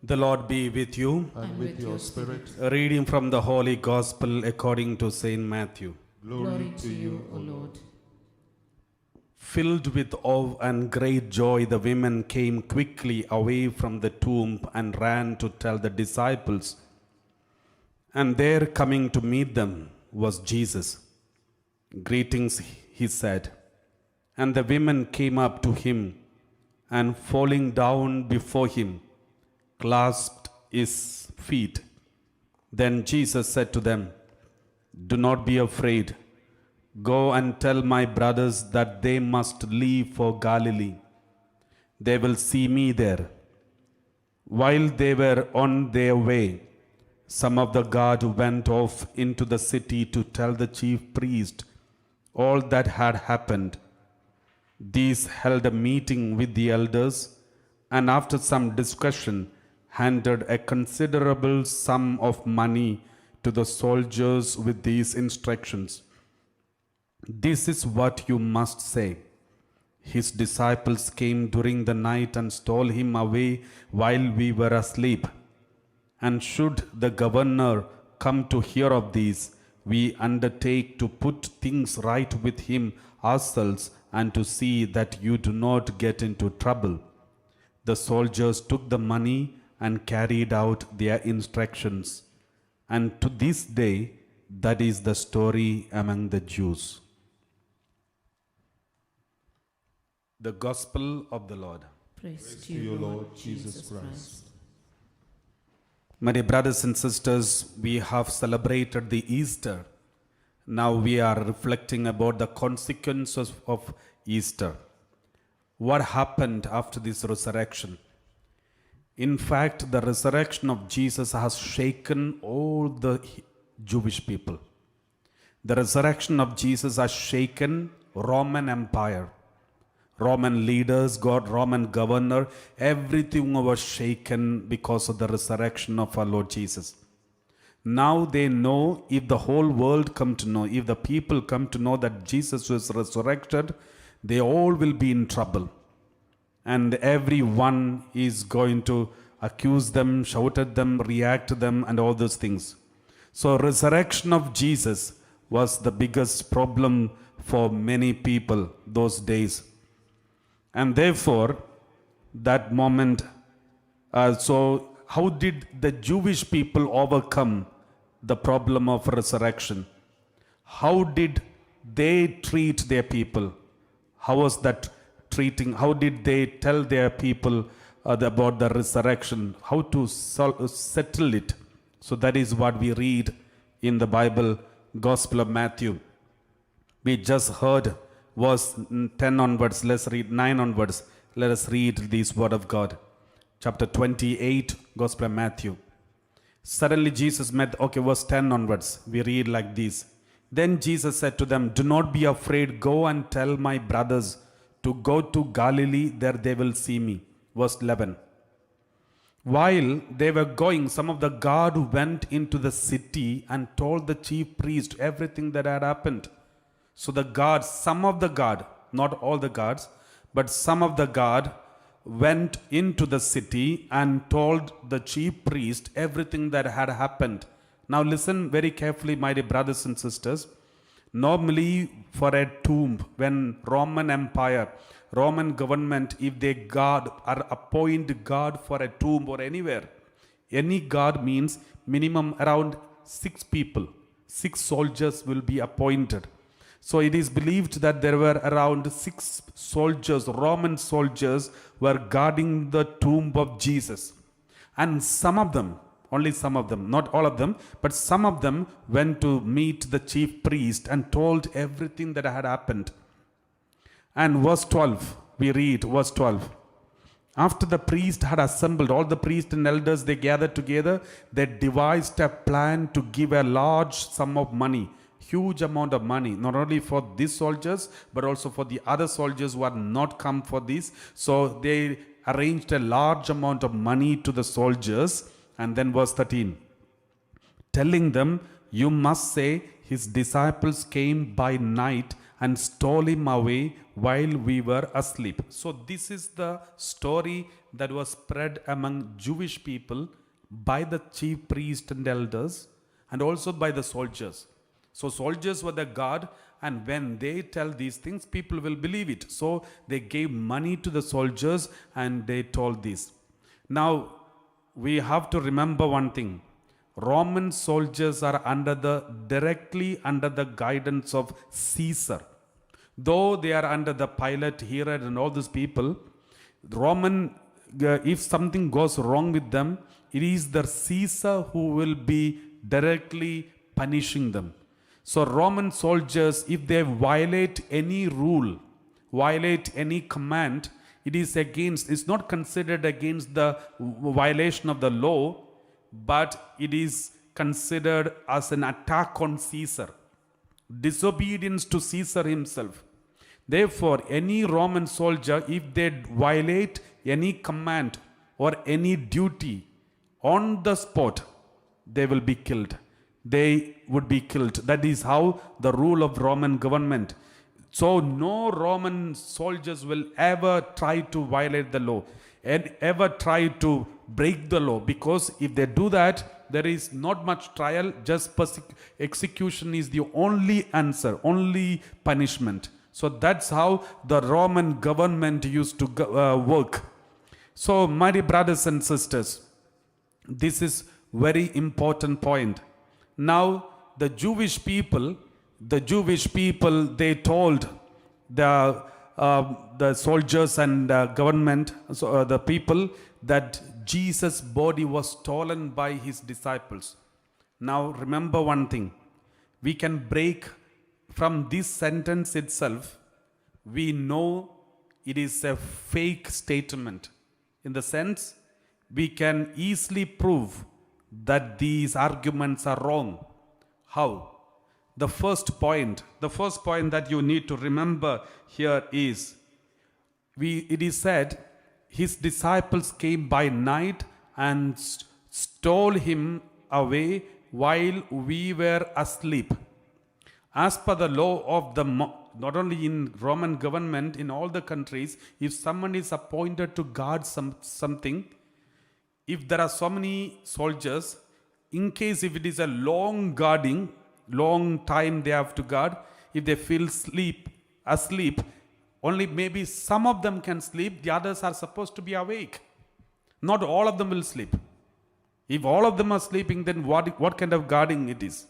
The Lord be with you. and with your spirit. A reading from the Holy Gospel according to Saint Matthew. Glory to you, O Lord. Filled with awe and great joy, the women came quickly away from the tomb and ran to tell the disciples. And there, coming to meet them, was Jesus. "Greetings," he said. And the women came up to him and, falling down before him, clasped his feet. Then Jesus said to them, "Do not be afraid. Go and tell my brothers that they must leave for Galilee. They will see me there." While they were on their way, some of the guard went off into the city to tell the chief priest all that had happened. These held a meeting with the elders, and after some discussion, handed a considerable sum of money to the soldiers with these instructions: "This is what you must say. His disciples came during the night and stole him away while we were asleep. And should the governor come to hear of these, we undertake to put things right with him ourselves and to see that you do not get into trouble." The soldiers took the money and carried out their instructions. And to this day, that is the story among the Jews. The Gospel of the Lord. Praise to you, Lord Jesus Christ. My dear brothers and sisters, we have celebrated the Easter. Now we are reflecting about the consequences of Easter. What happened after this resurrection? In fact, the resurrection of Jesus has shaken all the Jewish people. The resurrection of Jesus has shaken Roman Empire. Roman leaders, Roman governor, everything was shaken because of the resurrection of our Lord Jesus. Now they know, if the whole world come to know, if the people come to know that Jesus was resurrected, they all will be in trouble. And everyone is going to accuse them, shout at them, react to them, and all those things. So resurrection of Jesus was the biggest problem for many people those days. And therefore, that moment, so how did the Jewish people overcome the problem of resurrection? How did they treat their people? How was that treating? How did they tell their people about the resurrection? How to settle it? So that is what we read in the Bible, Gospel of Matthew. We just heard verse 10 onwards. Let's read 9 onwards. Let us read this word of God. Chapter 28, Gospel of Matthew. Suddenly Jesus met, verse 10 onwards. We read like this. Then Jesus said to them, "Do not be afraid. Go and tell my brothers to go to Galilee. There they will see me." Verse 11. While they were going, some of the guard went into the city and told the chief priest everything that had happened. So the guards, some of the guard, not all the guards, but some of the guard went into the city and told the chief priest everything that had happened. Now listen very carefully, my dear brothers and sisters. Normally for a tomb, when Roman Empire, Roman government, if they guard or appoint guard for a tomb or anywhere, any guard means minimum around 6 people, 6 soldiers will be appointed. So it is believed that there were around 6 soldiers, Roman soldiers, were guarding the tomb of Jesus. And some of them, only some of them, not all of them, but some of them went to meet the chief priest and told everything that had happened. And verse 12, we read verse 12. After the priest had assembled, all the priests and elders, they gathered together, they devised a plan to give a large sum of money, huge amount of money, not only for these soldiers, but also for the other soldiers who had not come for this. So they arranged a large amount of money to the soldiers. And then verse 13, telling them, "You must say, his disciples came by night and stole him away while we were asleep. So this is the story that was spread among Jewish people by the chief priests and elders and also by the soldiers. So soldiers were the guard, and when they tell these things, people will believe it. So they gave money to the soldiers and they told this. Now we have to remember one thing. Roman soldiers are directly under the guidance of Caesar. Though they are under the Pilate, Herod and all these people, if something goes wrong with them, it is the Caesar who will be directly punishing them. So Roman soldiers, if they violate any rule, violate any command, it's not considered against the violation of the law, but it is considered as an attack on Caesar, disobedience to Caesar himself. Therefore, any Roman soldier, if they violate any command or any duty on the spot, they will be killed. They would be killed. That is how the rule of Roman government. So no Roman soldiers will ever try to violate the law and ever try to break the law, because if they do that, there is not much trial, just execution is the only answer, only punishment. So that's how the Roman government used to work. So my dear brothers and sisters, this is very important point. Now the Jewish people, they told the soldiers and government, the people, that Jesus' body was stolen by his disciples. Now remember one thing, we can break from this sentence itself, we know it is a fake statement. In the sense, we can easily prove that these arguments are wrong. How? The first point that you need to remember here is, it is said, his disciples came by night and stole him away while we were asleep. As per the law of not only in Roman government, in all the countries, if someone is appointed to guard something, if there are so many soldiers, in case if it is a long time they have to guard, if they feel asleep, only maybe some of them can sleep, the others are supposed to be awake. Not all of them will sleep. If all of them are sleeping, then what kind of guarding it is?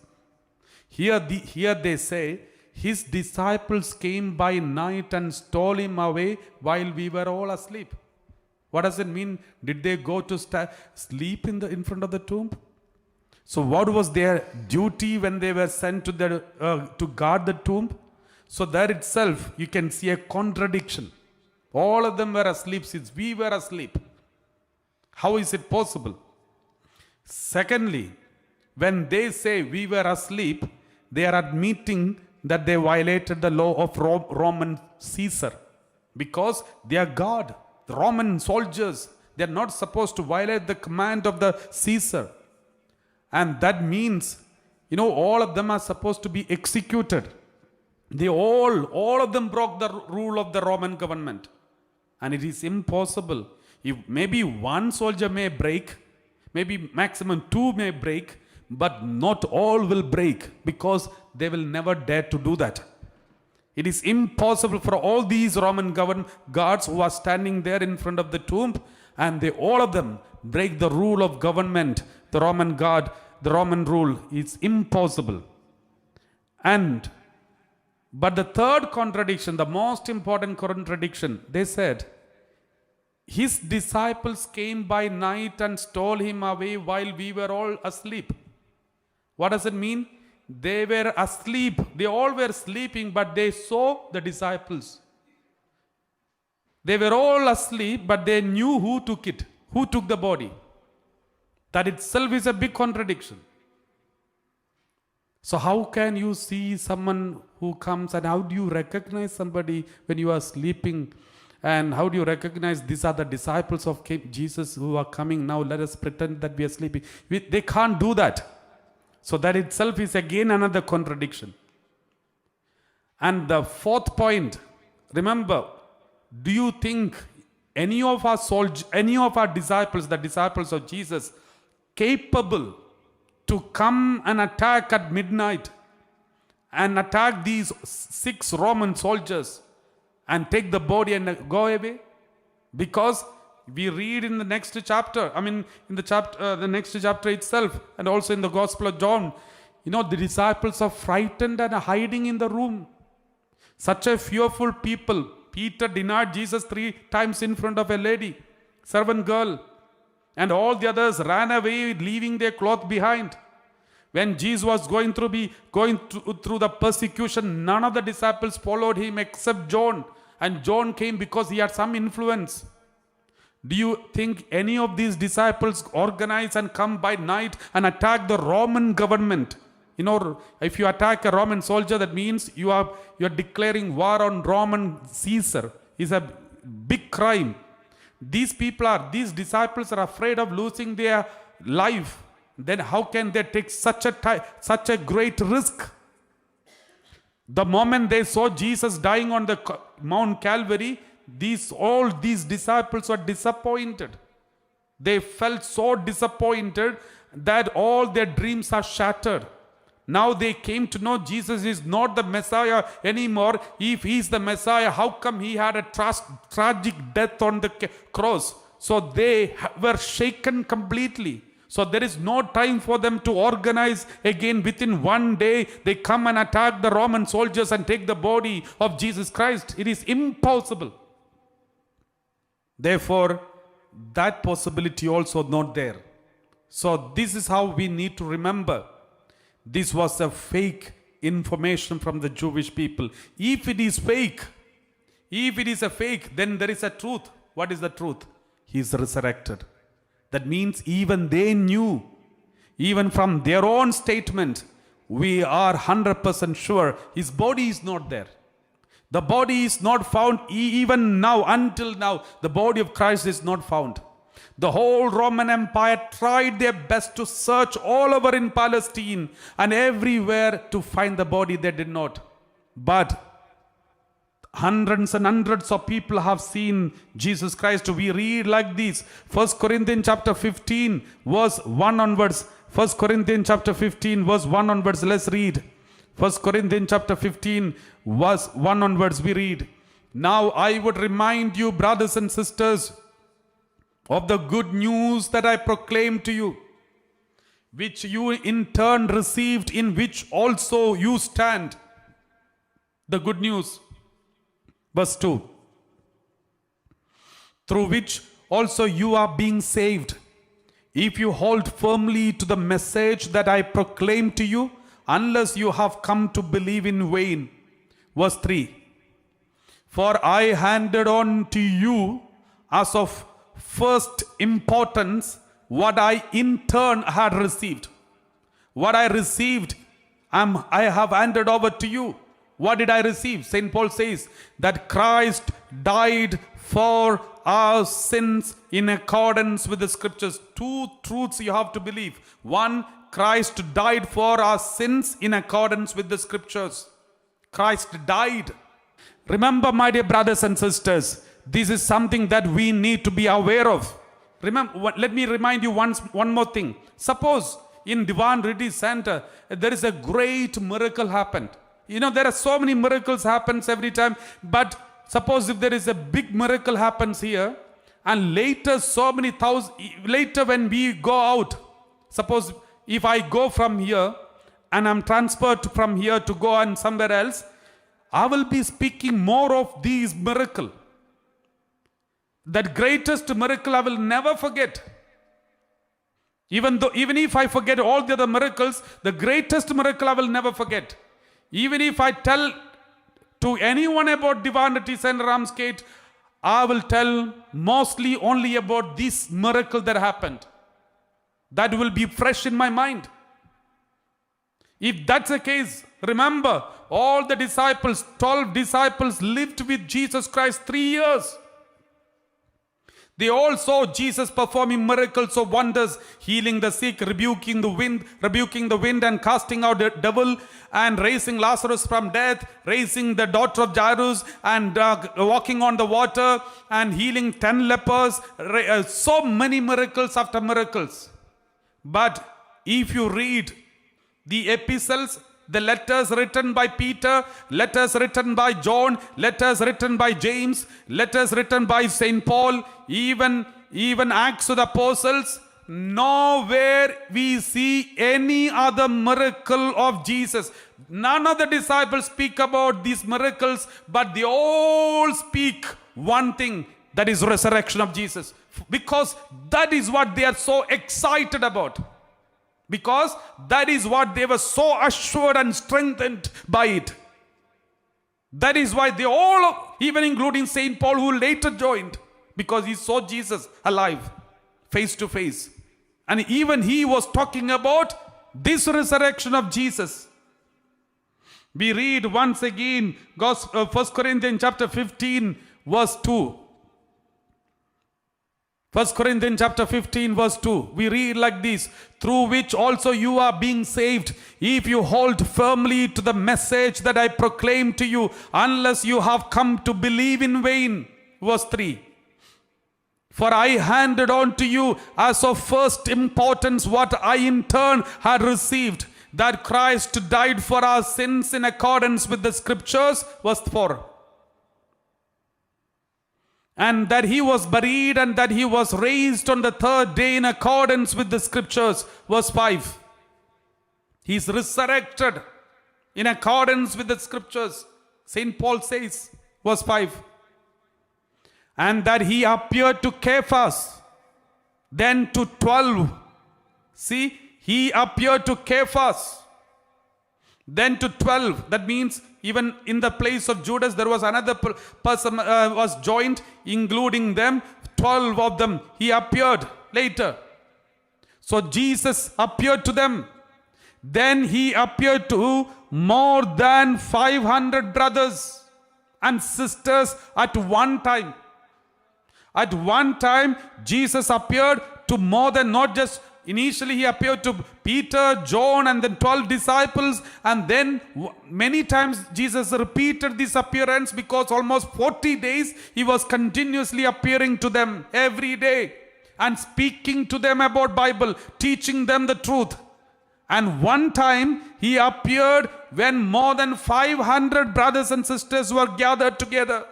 Here they say, his disciples came by night and stole him away while we were all asleep. What does it mean? Did they go to sleep in front of the tomb? So what was their duty when they were sent to guard the tomb? So there itself you can see a contradiction. All of them were asleep since we were asleep. How is it possible? Secondly, when they say we were asleep, they are admitting that they violated the law of Roman Caesar, because they are God. The Roman soldiers, they are not supposed to violate the command of the Caesar. And that means, all of them are supposed to be executed. They all of them broke the rule of the Roman government. And it is impossible. If maybe one soldier may break, maybe maximum two may break, but not all will break, because they will never dare to do that. It is impossible for all these Roman guards who are standing there in front of the tomb, and all of them break the rule of government, the Roman guard, the Roman rule. It's impossible. But the third contradiction, the most important contradiction, they said, his disciples came by night and stole him away while we were all asleep. What does it mean? They were asleep. They all were sleeping, but they saw the disciples. They were all asleep, but they knew who took it, who took the body. That itself is a big contradiction. So how can you see someone who comes, and how do you recognize somebody when you are sleeping? And how do you recognize these are the disciples of Jesus who are coming now? Let us pretend that we are sleeping. They can't do that. So that itself is again another contradiction. And the fourth point, remember, do you think any of our disciples, the disciples of Jesus, capable to come and attack at midnight and attack these 6 Roman soldiers and take the body and go away? Because we read in the next chapter, in the next chapter itself, and also in the Gospel of John, the disciples are frightened and hiding in the room. Such a fearful people. Peter denied Jesus 3 times in front of a lady, servant girl, and all the others ran away, leaving their cloth behind. When Jesus was going through the persecution, none of the disciples followed him except John. And John came because he had some influence. Do you think any of these disciples organize and come by night and attack the Roman government? If you attack a Roman soldier, that means you are declaring war on Roman Caesar. It's a big crime. These disciples are afraid of losing their life. Then how can they take such a great risk? The moment they saw Jesus dying on the Mount Calvary, all these disciples were disappointed. They felt so disappointed that all their dreams are shattered. Now they came to know Jesus is not the Messiah anymore. If he is the Messiah, how come he had a tragic death on the cross? So they were shaken completely. So there is no time for them to organize again. Within one day, they come and attack the Roman soldiers and take the body of Jesus Christ. It is impossible. Therefore, that possibility also not there. So this is how we need to remember. This was a fake information from the Jewish people. If it is fake, then there is a truth. What is the truth? He is resurrected. That means even they knew, even from their own statement, we are 100% sure his body is not there. The body is not found even now, until now, the body of Christ is not found. The whole Roman Empire tried their best to search all over in Palestine and everywhere to find the body. They did not. But hundreds and hundreds of people have seen Jesus Christ. We read like this. 1 Corinthians chapter 15 verse 1 onwards. 1 Corinthians chapter 15 verse 1 onwards. Let's read. 1 Corinthians chapter 15 verse 1 onwards we read. Now I would remind you, brothers and sisters, of the good news that I proclaimed to you, which you in turn received, in which also you stand. The good news. Verse 2. Through which also you are being saved, if you hold firmly to the message that I proclaimed to you, unless you have come to believe in vain. Verse 3. For I handed on to you as of first importance what I in turn had received. What I received, I have handed over to you. What did I receive? St. Paul says that Christ died for our sins in accordance with the scriptures. 2 truths you have to believe. 1, Christ died for our sins in accordance with the scriptures. Christ died. Remember, my dear brothers and sisters, this is something that we need to be aware of. Remember, let me remind you one more thing. Suppose in Divan Reddy Center, there is a great miracle happened. There are so many miracles happens every time. But suppose if there is a big miracle happens here, and later later when we go out, suppose if I go from here and I'm transferred from here to go on somewhere else, I will be speaking more of these miracles. That greatest miracle I will never forget. Even if I forget all the other miracles, the greatest miracle I will never forget. Even if I tell to anyone about Divinity Center Ramsgate, I will tell mostly only about this miracle that happened. That will be fresh in my mind. If that's the case, remember, all the disciples, 12 disciples lived with Jesus Christ 3 years. They all saw Jesus performing miracles of wonders, healing the sick, rebuking the wind and casting out the devil, and raising Lazarus from death, raising the daughter of Jairus, and walking on the water, and healing 10 lepers, so many miracles after miracles. But if you read the epistles, the letters written by Peter, letters written by John, letters written by James, letters written by St. Paul, even Acts of the Apostles, nowhere we see any other miracle of Jesus. None of the disciples speak about these miracles, but they all speak one thing, that is resurrection of Jesus. Because that is what they are so excited about. Because that is what they were so assured and strengthened by it. That is why they all, even including St. Paul, who later joined, because he saw Jesus alive, face to face. And even he was talking about this resurrection of Jesus. We read once again 1 Corinthians chapter 15 verse 2. 1 Corinthians chapter 15 verse 2. We read like this: through which also you are being saved, if you hold firmly to the message that I proclaimed to you, unless you have come to believe in vain. Verse 3. For I handed on to you as of first importance what I in turn had received, that Christ died for our sins in accordance with the scriptures. Verse 4. And that he was buried, and that he was raised on the third day in accordance with the scriptures. Verse 5. He is resurrected in accordance with the scriptures. St. Paul says, verse 5. And that he appeared to Cephas, then to 12. See, he appeared to Cephas, then to 12. That means even in the place of Judas, there was another person was joined, including them, 12 of them. He appeared later. So Jesus appeared to them. Then he appeared to more than 500 brothers and sisters at one time. At one time, Jesus appeared to more than, not just initially he appeared to Peter, John, and then 12 disciples, and then many times Jesus repeated this appearance, because almost 40 days he was continuously appearing to them every day and speaking to them about Bible, teaching them the truth. And one time he appeared when more than 500 brothers and sisters were gathered together.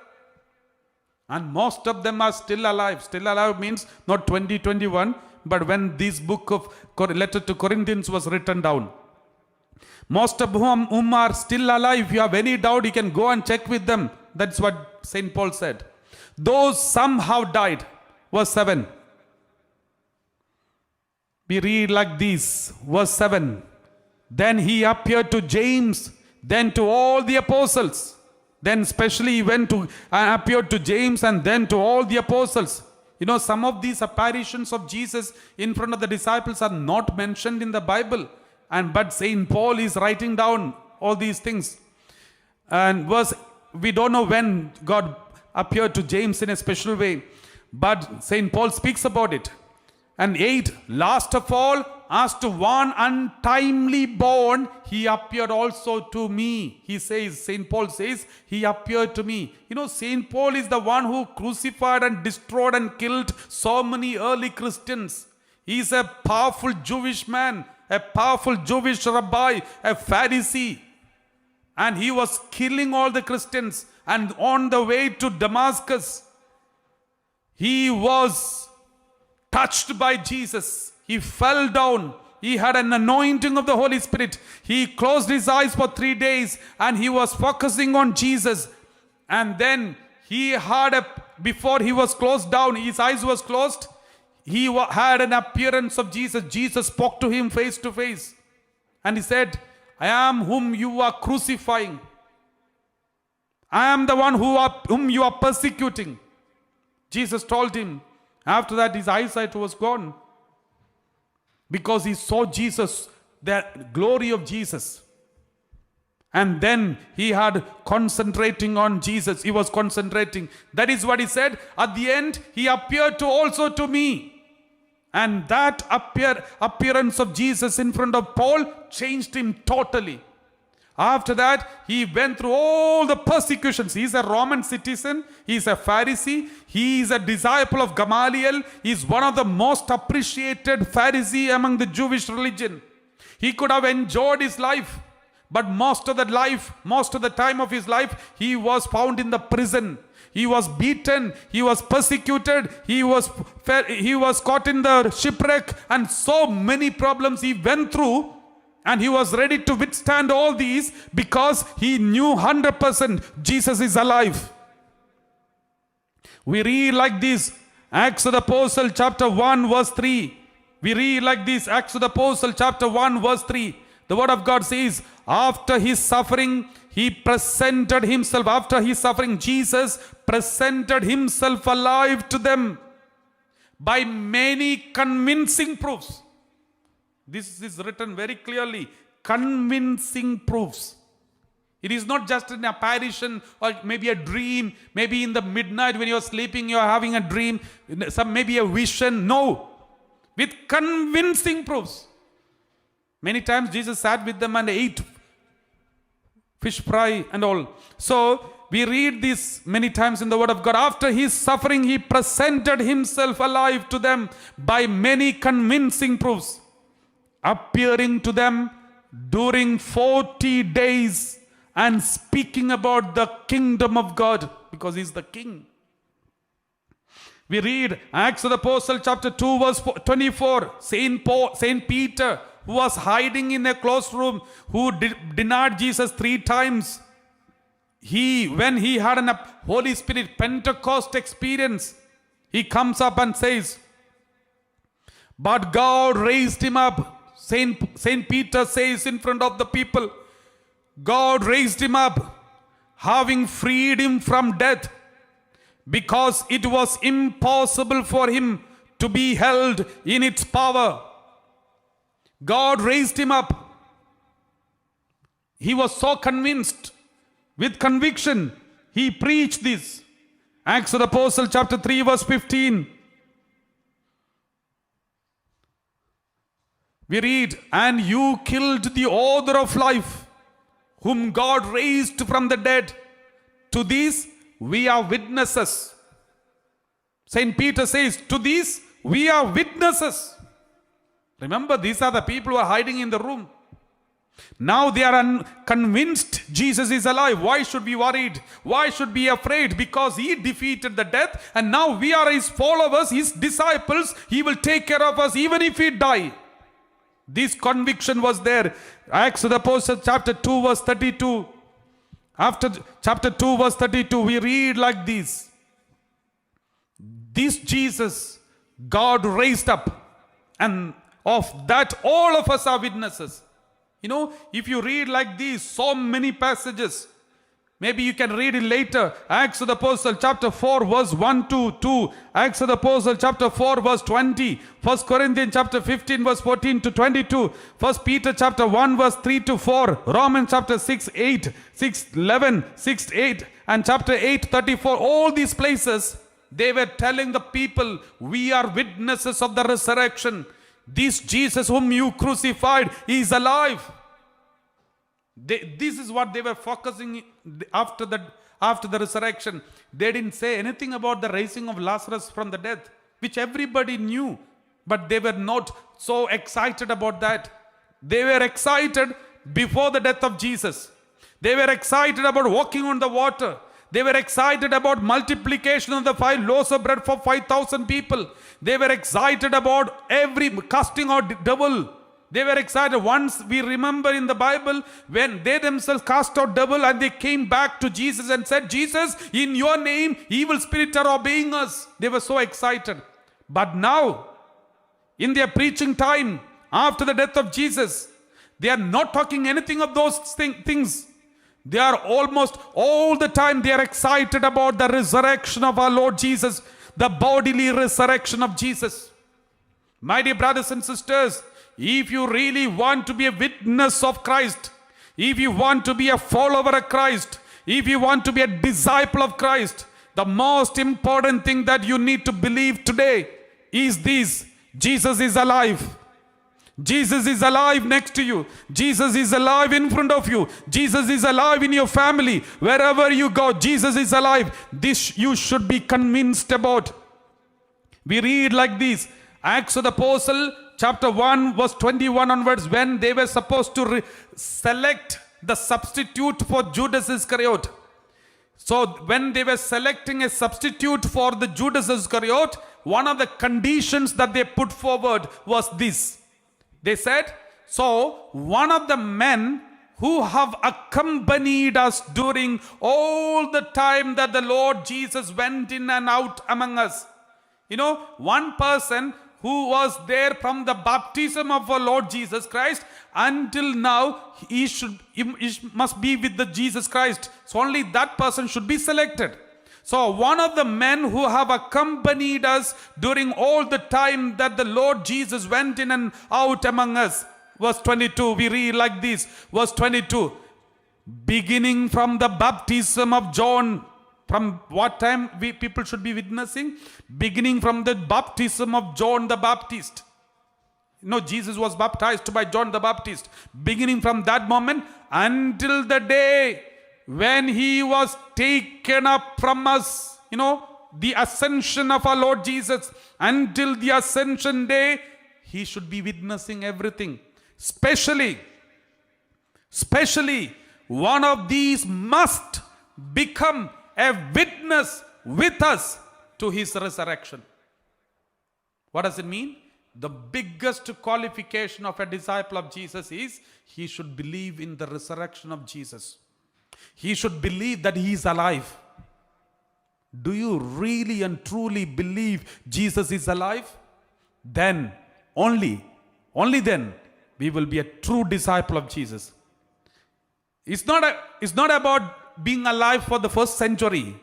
And most of them are still alive. Still alive means not 2021, but when this book of letter to Corinthians was written down. Most of whom are still alive. If you have any doubt, you can go and check with them. That's what St. Paul said. Those some have died. Verse 7. We read like this. Verse 7. Then he appeared to James, then to all the apostles. Then especially he went to and appeared to James, and then to all the apostles. You know, some of these apparitions of Jesus in front of the disciples are not mentioned in the Bible. But St. Paul is writing down all these things. And we don't know when God appeared to James in a special way, but St. Paul speaks about it. And 8, last of all, as to one untimely born, he appeared also to me. He says, St. Paul says, he appeared to me. You know, St. Paul is the one who crucified and destroyed and killed so many early Christians. He is a powerful Jewish man, a powerful Jewish rabbi, a Pharisee. And he was killing all the Christians. And on the way to Damascus, he was touched by Jesus. He fell down. He had an anointing of the Holy Spirit. He closed his eyes for 3 days and he was focusing on Jesus. And then he had before he was closed down, his eyes was closed. He had an appearance of Jesus. Jesus spoke to him face to face. And he said, I am whom you are crucifying. I am the one whom you are persecuting. Jesus told him. After that, his eyesight was gone. Because he saw Jesus, the glory of Jesus. And then he had concentrating on Jesus. He was concentrating. That is what he said. At the end, he appeared also to me. And that appearance of Jesus in front of Paul changed him totally. After that, he went through all the persecutions. He is a Roman citizen. He is a Pharisee. He is a disciple of Gamaliel. He is one of the most appreciated Pharisee among the Jewish religion. He could have enjoyed his life. But most of the time of his life, he was found in the prison. He was beaten, he was persecuted, he was caught in the shipwreck, and so many problems he went through, and he was ready to withstand all these because he knew 100% Jesus is alive. We read like this, Acts of the Apostle chapter 1 verse 3. We read like this, Acts of the Apostle chapter 1 verse 3. The word of God says, after his suffering, he presented himself. After his suffering, Jesus presented himself alive to them by many convincing proofs. This is written very clearly. Convincing proofs. It is not just an apparition or maybe a dream. Maybe in the midnight when you're sleeping, you're having a dream. Maybe a vision. No. With convincing proofs. Many times Jesus sat with them and ate fish fry and all. So we read this many times in the word of God. After his suffering, he presented himself alive to them by many convincing proofs, appearing to them during 40 days and speaking about the kingdom of God, because he's the king. We read Acts of the Apostle chapter 2 verse 24. Saint Peter, who was hiding in a closed room, who denied Jesus 3 times. When he had a Holy Spirit Pentecost experience, he comes up and says, but God raised him up. Saint Peter says in front of the people, God raised him up, having freed him from death, because it was impossible for him to be held in its power. God raised him up. He was so convinced, with conviction, he preached this. Acts of the Apostle chapter 3 verse 15. We read, and you killed the author of life, whom God raised from the dead. To this we are witnesses. Saint Peter says, to this we are witnesses. Remember, these are the people who are hiding in the room. Now they are convinced Jesus is alive. Why should we be worried? Why should we be afraid? Because he defeated the death, and now we are his followers, his disciples. He will take care of us even if we die. This conviction was there. Acts of the Apostles chapter 2 verse 32. After chapter 2 verse 32, we read like this. This Jesus God raised up, and of that all of us are witnesses. You know, if you read like these, so many passages, maybe you can read it later. Acts of the Apostle chapter 4 verse 1 to 2. Acts of the Apostle chapter 4 verse 20. 1 Corinthians chapter 15 verse 14 to 22. 1 Peter chapter 1 verse 3 to 4. Romans chapter 6, 8, 6, 11, 6, 8 and chapter 8, 34. All these places, they were telling the people, we are witnesses of the resurrection. This Jesus whom you crucified, he is alive. This is what they were focusing after the resurrection. They didn't say anything about the raising of Lazarus from the death, which everybody knew, but they were not so excited about that. They were excited before the death of Jesus. They were excited about walking on the water. They were excited about multiplication of the 5 loaves of bread for 5,000 people. They were excited about every casting out devil. They were excited. Once we remember in the Bible, when they themselves cast out devil and they came back to Jesus and said, Jesus, in your name, evil spirits are obeying us. They were so excited. But now, in their preaching time, after the death of Jesus, they are not talking anything of those things. They are almost all the time they are excited about the resurrection of our Lord Jesus, the bodily resurrection of Jesus. My dear brothers and sisters, if you really want to be a witness of Christ, If you want to be a follower of Christ, if you want to be a disciple of Christ, the most important thing that you need to believe today is this: Jesus is alive. Jesus is alive next to you. Jesus is alive in front of you. Jesus is alive in your family. Wherever you go, Jesus is alive. This you should be convinced about. We read like this: Acts of the Apostle, chapter 1, verse 21 onwards, when they were supposed to select the substitute for Judas Iscariot. So when they were selecting a substitute for the Judas Iscariot, one of the conditions that they put forward was this. They said, so one of the men who have accompanied us during all the time that the Lord Jesus went in and out among us. You know, one person who was there from the baptism of our Lord Jesus Christ until now, he must be with the Jesus Christ. So only that person should be selected. So one of the men who have accompanied us during all the time that the Lord Jesus went in and out among us. Verse 22, we read like this. Verse 22, beginning from the baptism of John. From what time people should be witnessing? Beginning from the baptism of John the Baptist. No, Jesus was baptized by John the Baptist. Beginning from that moment until the day when he was taken up from us, you know, the ascension of our Lord Jesus, until the ascension day, he should be witnessing everything. Especially, one of these must become a witness with us to his resurrection. What does it mean? The biggest qualification of a disciple of Jesus is he should believe in the resurrection of Jesus. He should believe that he is alive. Do you really and truly believe Jesus is alive? Then, only then, we will be a true disciple of Jesus. It's not about being alive for the first century.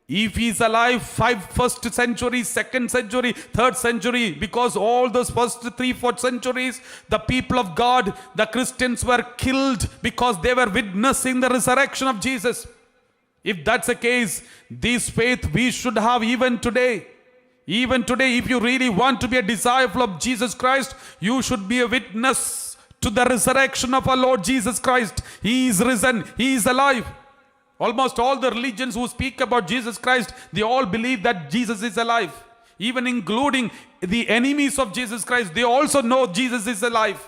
If he is alive first century, second century, third century, because all those first 3-4 centuries, the people of God, the Christians were killed because they were witnessing the resurrection of Jesus. If that's the case, this faith we should have even today. Even today, if you really want to be a disciple of Jesus Christ, you should be a witness to the resurrection of our Lord Jesus Christ. He is risen. He is alive. Almost all the religions who speak about Jesus Christ, they all believe that Jesus is alive. Even including the enemies of Jesus Christ, they also know Jesus is alive.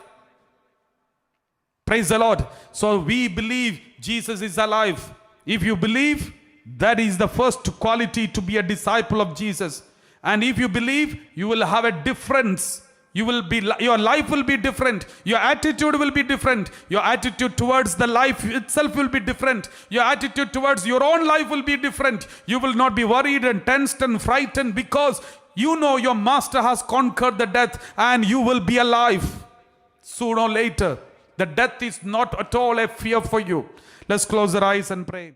Praise the Lord. So we believe Jesus is alive. If you believe, that is the first quality to be a disciple of Jesus. And if you believe, you will have a difference. Your life will be different. Your attitude will be different. Your attitude towards the life itself will be different. Your attitude towards your own life will be different. You will not be worried and tensed and frightened because you know your master has conquered the death and you will be alive. Sooner or later, the death is not at all a fear for you. Let's close our eyes and pray.